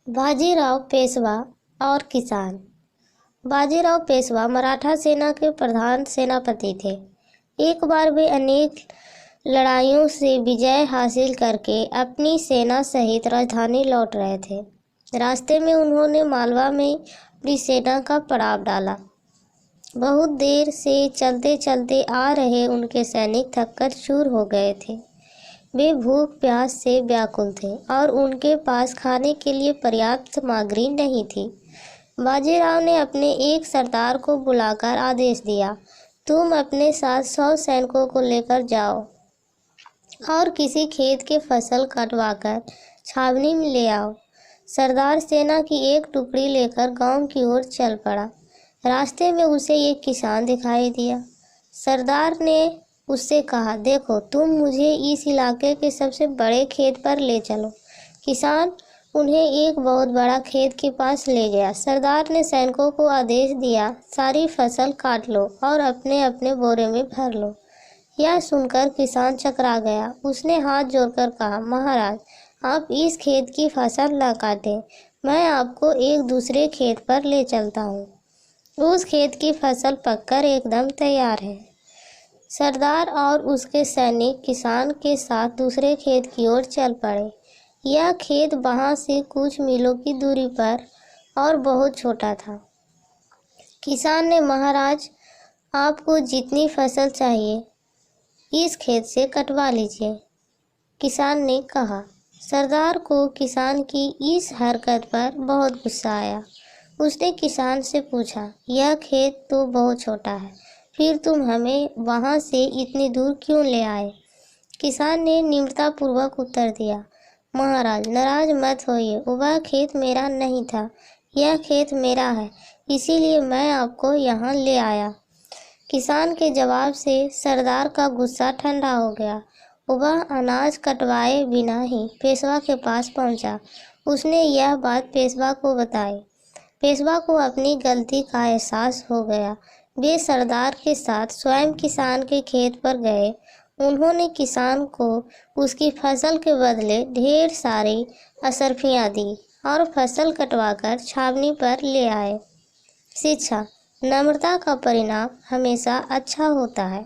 बाजीराव पेशवा और किसान। बाजीराव पेशवा मराठा सेना के प्रधान सेनापति थे। एक बार वे अनेक लड़ाइयों से विजय हासिल करके अपनी सेना सहित राजधानी लौट रहे थे। रास्ते में उन्होंने मालवा में अपनी सेना का पड़ाव डाला। बहुत देर से चलते चलते आ रहे उनके सैनिक थककर चूर हो गए थे। वे भूख प्यास से व्याकुल थे और उनके पास खाने के लिए पर्याप्त सामग्री नहीं थी। बाजीराव ने अपने एक सरदार को बुलाकर आदेश दिया, तुम अपने साथ 100 सैनिकों को लेकर जाओ और किसी खेत के फसल कटवाकर छावनी में ले आओ। सरदार सेना की एक टुकड़ी लेकर गांव की ओर चल पड़ा। रास्ते में उसे एक किसान दिखाई दिया। सरदार ने उससे कहा, देखो तुम मुझे इस इलाके के सबसे बड़े खेत पर ले चलो। किसान उन्हें एक बहुत बड़ा खेत के पास ले गया। सरदार ने सैनिकों को आदेश दिया, सारी फसल काट लो और अपने अपने बोरे में भर लो। यह सुनकर किसान चकरा गया। उसने हाथ जोड़कर कहा, महाराज आप इस खेत की फसल न काटें, मैं आपको एक दूसरे खेत पर ले चलता हूँ। उस खेत की फसल पककर एकदम तैयार है। सरदार और उसके सैनिक किसान के साथ दूसरे खेत की ओर चल पड़े। यह खेत वहां से कुछ मीलों की दूरी पर और बहुत छोटा था। किसान ने, महाराज आपको जितनी फसल चाहिए इस खेत से कटवा लीजिए, किसान ने कहा। सरदार को किसान की इस हरकत पर बहुत गुस्सा आया। उसने किसान से पूछा, यह खेत तो बहुत छोटा है, फिर तुम हमें वहां से इतनी दूर क्यों ले आए? किसान ने निम्रतापूर्वक उत्तर दिया, महाराज नाराज मत होइए, वह खेत मेरा नहीं था, यह खेत मेरा है, इसीलिए मैं आपको यहाँ ले आया। किसान के जवाब से सरदार का गुस्सा ठंडा हो गया। वह अनाज कटवाए बिना ही पेशवा के पास पहुंचा। उसने यह बात पेशवा को बताई। पेशवा को अपनी गलती का एहसास हो गया। वे सरदार के साथ स्वयं किसान के खेत पर गए। उन्होंने किसान को उसकी फसल के बदले ढेर सारी अशर्फियाँ दी और फसल कटवाकर छावनी पर ले आए। शिक्षा: नम्रता का परिणाम हमेशा अच्छा होता है।